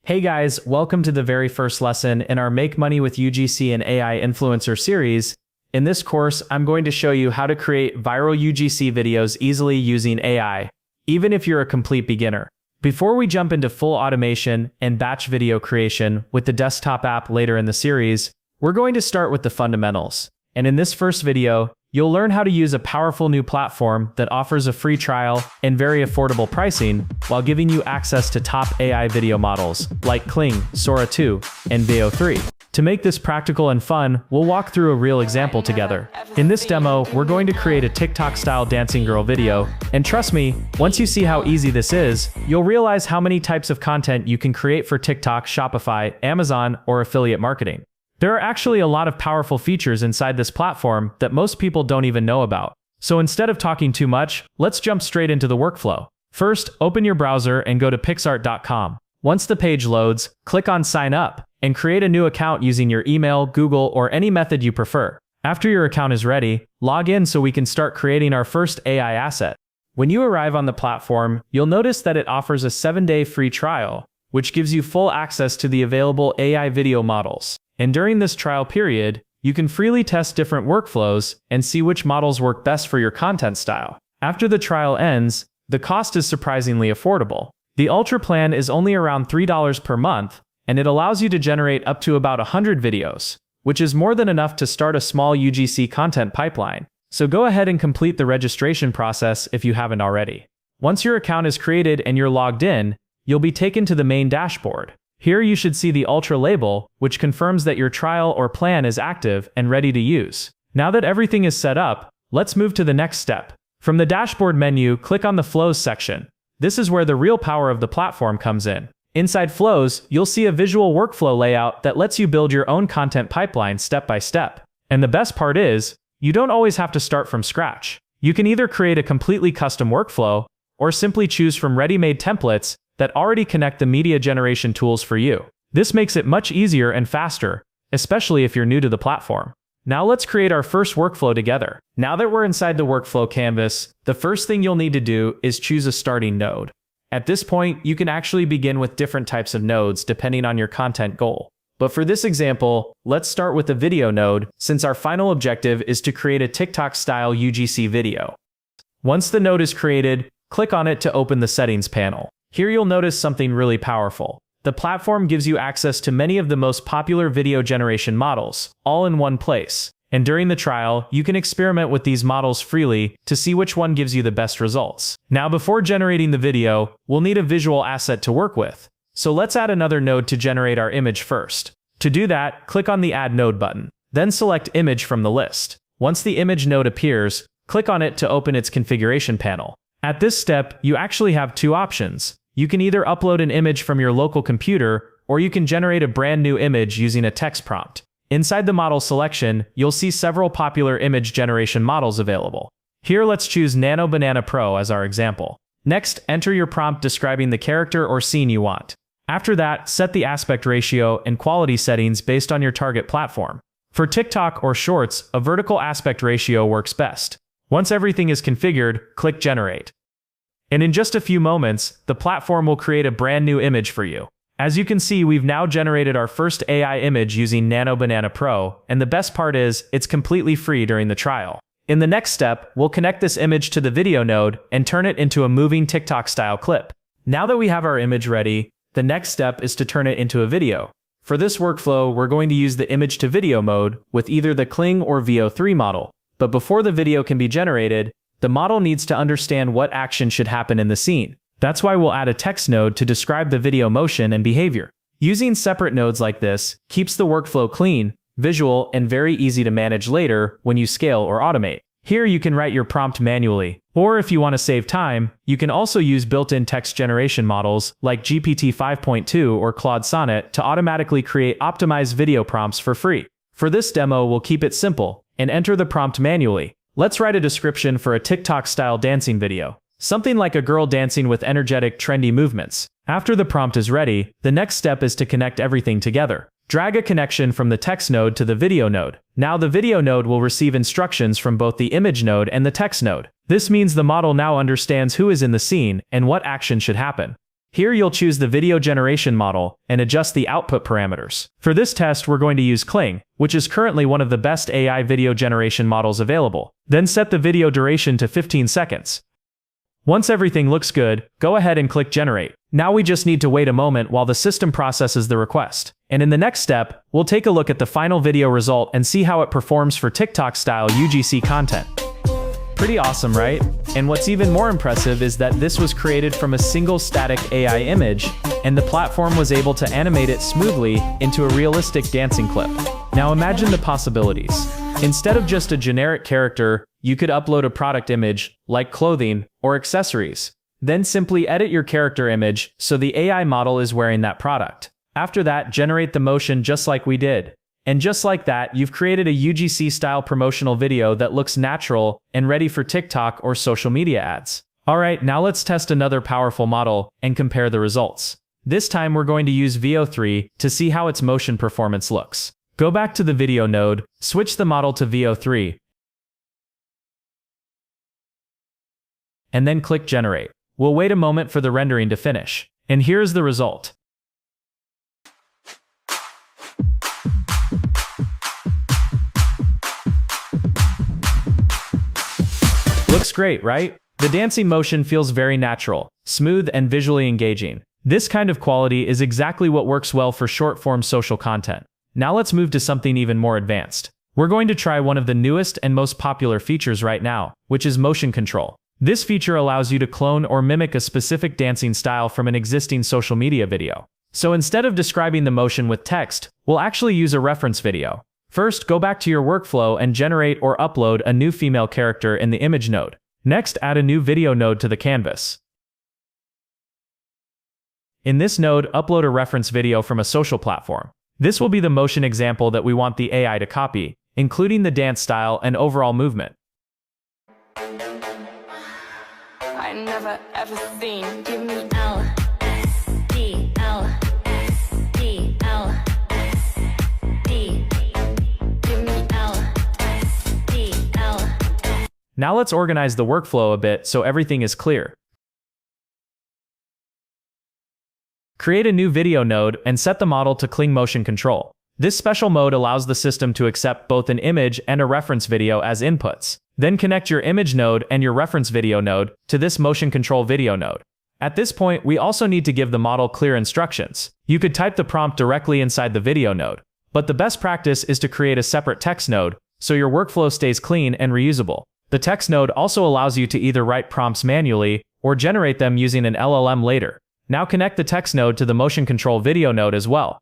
Hey guys, welcome to the very first lesson in our Make Money with UGC and AI Influencer series. In this course, I'm going to show you how to create viral UGC videos easily using AI, even if you're a complete beginner. Before we jump into full automation and batch video creation with the desktop app later in the series, we're going to start with the fundamentals. And in this first video, you'll learn how to use a powerful new platform that offers a free trial and very affordable pricing while giving you access to top AI video models like Kling, Sora 2, and Veo 3. To make this practical and fun, we'll walk through a real example together. In this demo, we're going to create a TikTok-style dancing girl video, and trust me, once you see how easy this is, you'll realize how many types of content you can create for TikTok, Shopify, Amazon, or affiliate marketing. There are actually a lot of powerful features inside this platform that most people don't even know about. So instead of talking too much, let's jump straight into the workflow. First, open your browser and go to pixart.com. Once the page loads, click on Sign Up and create a new account using your email, Google, or any method you prefer. After your account is ready, log in so we can start creating our first AI asset. When you arrive on the platform, you'll notice that it offers a 7-day free trial, which gives you full access to the available AI video models. And during this trial period, you can freely test different workflows and see which models work best for your content style. After the trial ends, the cost is surprisingly affordable. The Ultra plan is only around $3 per month, and it allows you to generate up to about 100 videos, which is more than enough to start a small UGC content pipeline. So go ahead and complete the registration process if you haven't already. Once your account is created and you're logged in, you'll be taken to the main dashboard. Here you should see the Ultra label, which confirms that your trial or plan is active and ready to use. Now that everything is set up, let's move to the next step. From the dashboard menu, click on the Flows section. This is where the real power of the platform comes in. Inside Flows, you'll see a visual workflow layout that lets you build your own content pipeline step by step. And the best part is, you don't always have to start from scratch. You can either create a completely custom workflow, or simply choose from ready-made templates that already connect the media generation tools for you. This makes it much easier and faster, especially if you're new to the platform. Now let's create our first workflow together. Now that we're inside the workflow canvas, the first thing you'll need to do is choose a starting node. At this point, you can actually begin with different types of nodes depending on your content goal. But for this example, let's start with the video node, since our final objective is to create a TikTok-style UGC video. Once the node is created, click on it to open the settings panel. Here you'll notice something really powerful. The platform gives you access to many of the most popular video generation models, all in one place. And during the trial, you can experiment with these models freely to see which one gives you the best results. Now before generating the video, we'll need a visual asset to work with. So let's add another node to generate our image first. To do that, click on the Add Node button. Then select Image from the list. Once the image node appears, click on it to open its configuration panel. At this step, you actually have two options. You can either upload an image from your local computer, or you can generate a brand new image using a text prompt. Inside the model selection, you'll see several popular image generation models available. Here let's choose Nano Banana Pro as our example. Next, enter your prompt describing the character or scene you want. After that, set the aspect ratio and quality settings based on your target platform. For TikTok or Shorts, a vertical aspect ratio works best. Once everything is configured, click Generate. And in just a few moments, the platform will create a brand new image for you. As you can see, we've now generated our first AI image using Nano Banana Pro, and the best part is, it's completely free during the trial. In the next step, we'll connect this image to the video node and turn it into a moving TikTok-style clip. Now that we have our image ready, the next step is to turn it into a video. For this workflow, we're going to use the image to video mode with either the Kling or Veo 3 model. But before the video can be generated, the model needs to understand what action should happen in the scene. That's why we'll add a text node to describe the video motion and behavior. Using separate nodes like this keeps the workflow clean, visual, and very easy to manage later when you scale or automate. Here you can write your prompt manually, or if you want to save time, you can also use built-in text generation models like GPT 5.2 or Claude Sonnet to automatically create optimized video prompts for free. For this demo, we'll keep it simple and enter the prompt manually. Let's write a description for a TikTok-style dancing video. Something like a girl dancing with energetic, trendy movements. After the prompt is ready, the next step is to connect everything together. Drag a connection from the text node to the video node. Now the video node will receive instructions from both the image node and the text node. This means the model now understands who is in the scene and what action should happen. Here you'll choose the video generation model and adjust the output parameters. For this test, we're going to use Kling, which is currently one of the best AI video generation models available. Then set the video duration to 15 seconds. Once everything looks good, go ahead and click Generate. Now we just need to wait a moment while the system processes the request. And in the next step, we'll take a look at the final video result and see how it performs for TikTok-style UGC content. Pretty awesome, right? And what's even more impressive is that this was created from a single static AI image, and the platform was able to animate it smoothly into a realistic dancing clip. Now imagine the possibilities. Instead of just a generic character, you could upload a product image, like clothing or accessories. Then simply edit your character image so the AI model is wearing that product. After that, generate the motion just like we did. And just like that, you've created a UGC-style promotional video that looks natural and ready for TikTok or social media ads. Alright, now let's test another powerful model and compare the results. This time we're going to use Veo 3 to see how its motion performance looks. Go back to the video node, switch the model to Veo 3, and then click Generate. We'll wait a moment for the rendering to finish. And here's the result. Looks great, right? The dancing motion feels very natural, smooth, and visually engaging. This kind of quality is exactly what works well for short-form social content. Now let's move to something even more advanced. We're going to try one of the newest and most popular features right now, which is motion control. This feature allows you to clone or mimic a specific dancing style from an existing social media video. So instead of describing the motion with text, we'll actually use a reference video. First, go back to your workflow and generate or upload a new female character in the image node. Next, add a new video node to the canvas. In this node, upload a reference video from a social platform. This will be the motion example that we want the AI to copy, including the dance style and overall movement. I never ever seen. Give me L, S, D, L, S, D, L, S, D. Give me L, S, D, L. Now let's organize the workflow a bit so everything is clear. Create a new video node and set the model to Kling Motion Control. This special mode allows the system to accept both an image and a reference video as inputs. Then connect your image node and your reference video node to this motion control video node. At this point, we also need to give the model clear instructions. You could type the prompt directly inside the video node, but the best practice is to create a separate text node so your workflow stays clean and reusable. The text node also allows you to either write prompts manually or generate them using an LLM later. Now connect the text node to the motion control video node as well.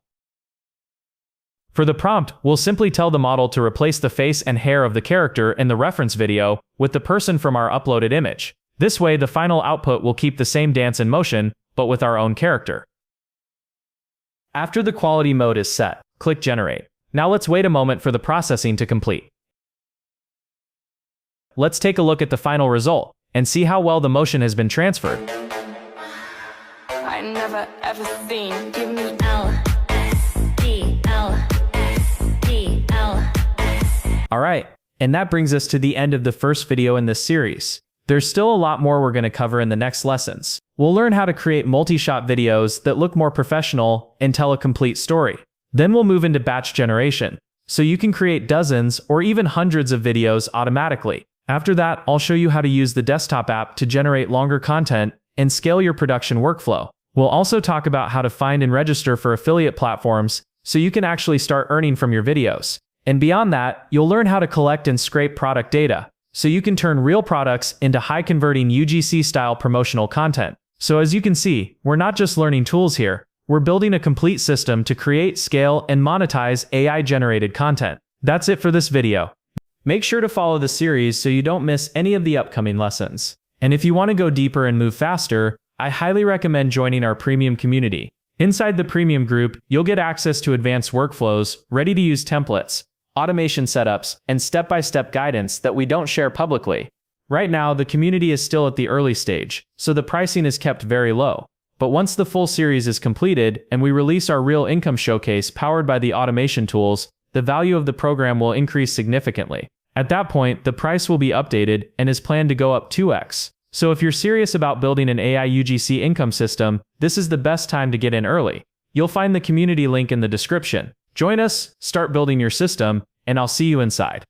For the prompt, we'll simply tell the model to replace the face and hair of the character in the reference video with the person from our uploaded image. This way, the final output will keep the same dance and motion, but with our own character. After the quality mode is set, click Generate. Now let's wait a moment for the processing to complete. Let's take a look at the final result and see how well the motion has been transferred. I never ever seen. Give me L, S, D, L, S, D, L, S. Alright, and that brings us to the end of the first video in this series. There's still a lot more we're going to cover in the next lessons. We'll learn how to create multi-shot videos that look more professional and tell a complete story. Then we'll move into batch generation, so you can create dozens or even hundreds of videos automatically. After that, I'll show you how to use the desktop app to generate longer content and scale your production workflow. We'll also talk about how to find and register for affiliate platforms so you can actually start earning from your videos. And beyond that, you'll learn how to collect and scrape product data so you can turn real products into high-converting UGC-style promotional content. So as you can see, we're not just learning tools here, we're building a complete system to create, scale, and monetize AI-generated content. That's it for this video. Make sure to follow the series so you don't miss any of the upcoming lessons. And if you want to go deeper and move faster, I highly recommend joining our premium community. Inside the premium group, you'll get access to advanced workflows, ready-to-use templates, automation setups, and step-by-step guidance that we don't share publicly. Right now, the community is still at the early stage, so the pricing is kept very low. But once the full series is completed and we release our real income showcase powered by the automation tools, the value of the program will increase significantly. At that point, the price will be updated and is planned to go up 2x. So if you're serious about building an AI UGC income system, this is the best time to get in early. You'll find the community link in the description. Join us, start building your system, and I'll see you inside.